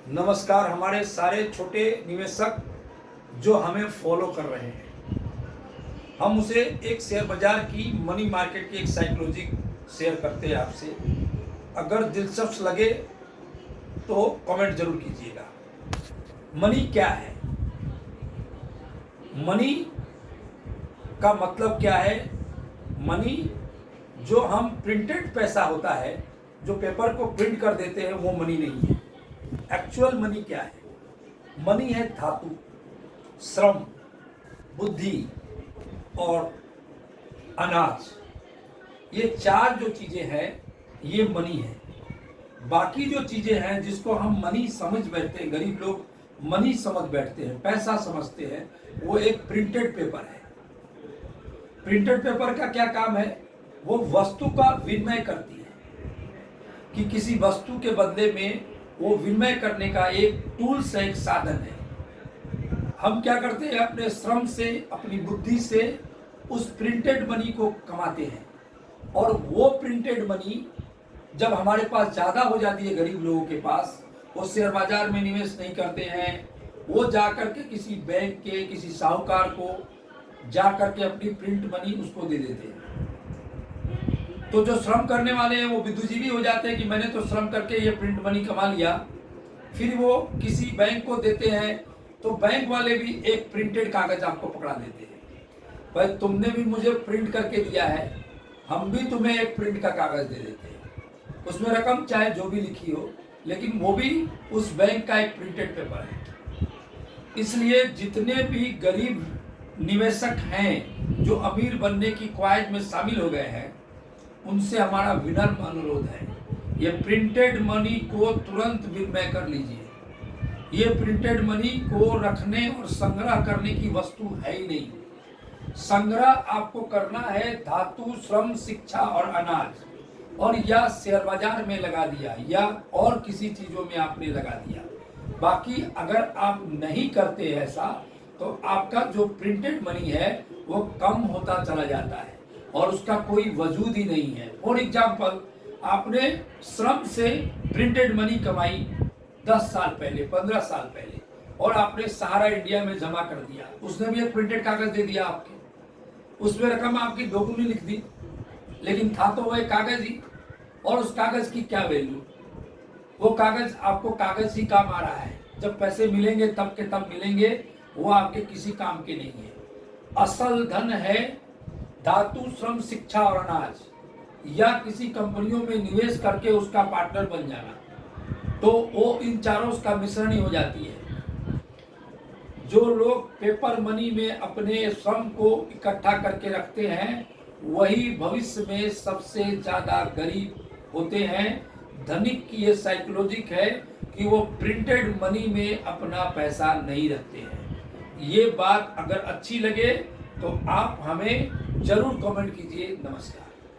नमस्कार हमारे सारे छोटे निवेशक जो हमें फॉलो कर रहे हैं। हम उसे एक शेयर बाजार की मनी मार्केट की एक साइकोलॉजी शेयर करते हैं आपसे। अगर दिलचस्प लगे तो कमेंट जरूर कीजिएगा। मनी क्या है? मनी का मतलब क्या है? मनी जो हम प्रिंटेड पैसा होता है, जो पेपर को प्रिंट कर देते हैं, वो मनी नहीं है। एक्चुअल मनी क्या है? मनी है धातु, श्रम, बुद्धि और अनाज। ये चार जो चीजें हैं ये मनी है। बाकी जो चीजें हैं जिसको हम मनी समझ बैठते हैं, गरीब लोग मनी समझ बैठते हैं, पैसा समझते हैं, वो एक प्रिंटेड पेपर है। प्रिंटेड पेपर का क्या काम है? वो वस्तु का विनिमय करती है कि किसी वस्तु के बदले में वो विनिमय करने का एक टूल्स है, एक साधन है। हम क्या करते हैं? अपने श्रम से, अपनी बुद्धि से उस प्रिंटेड मनी को कमाते हैं। और वो प्रिंटेड मनी जब हमारे पास ज़्यादा हो जाती है, गरीब लोगों के पास, वो शेयर बाजार में निवेश नहीं करते हैं, वो जा करके किसी बैंक के, किसी साहूकार को जा करके अपनी प्रिंट मनी उसको दे देते हैं। तो जो श्रम करने वाले हैं वो बुद्धिजीवी हो जाते हैं कि मैंने तो श्रम करके ये प्रिंट मनी कमा लिया। फिर वो किसी बैंक को देते हैं तो बैंक वाले भी एक प्रिंटेड कागज आपको पकड़ा देते हैं, भाई तुमने भी मुझे प्रिंट करके दिया है, हम भी तुम्हें एक प्रिंट का कागज दे देते हैं। उसमें रकम चाहे जो भी लिखी हो, लेकिन वो भी उस बैंक का एक प्रिंटेड पेपर है। इसलिए जितने भी गरीब निवेशक हैं जो अमीर बनने की ख्वाहिश में शामिल हो गए हैं, उनसे हमारा विनम्र अनुरोध है, ये प्रिंटेड मनी को तुरंत विनिमय कर लीजिए। ये प्रिंटेड मनी को रखने और संग्रह करने की वस्तु है ही नहीं। संग्रह आपको करना है धातु, श्रम, शिक्षा और अनाज, और या शेयर बाजार में लगा दिया या और किसी चीजों में आपने लगा दिया। बाकी अगर आप नहीं करते ऐसा तो आपका जो प्रिंटेड मनी है वो कम होता चला जाता है और उसका कोई वजूद ही नहीं है। फॉर एग्जाम्पल, आपने श्रम से प्रिंटेड मनी कमाई 10 साल पहले, 15 साल पहले, और आपने सहारा इंडिया में जमा कर दिया। उसने भी एक प्रिंटेड कागज दे दिया आपके, उसमें रकम आपकी दोगुनी लिख दी, लेकिन था तो वो एक कागज ही। और उस कागज की क्या वैल्यू? वो कागज आपको कागज ही काम आ रहा है, जब पैसे मिलेंगे तब के तब मिलेंगे, वो आपके किसी काम के नहीं है। असल धन है धातु, श्रम, शिक्षा और अनाज, या किसी कंपनियों में निवेश करके उसका पार्टनर बन जाना, तो वो इन चारों का मिश्रण ही हो जाती है। जो लोग पेपर मनी में अपने श्रम को इकट्ठा करके रखते हैं, वही भविष्य में सबसे ज्यादा गरीब होते हैं। धनिक की ये साइकोलॉजिक है कि वो प्रिंटेड मनी में अपना पैसा नहीं रखते हैं। ये बात अगर अच्छी लगे तो आप हमें जरूर कमेंट कीजिए। नमस्कार।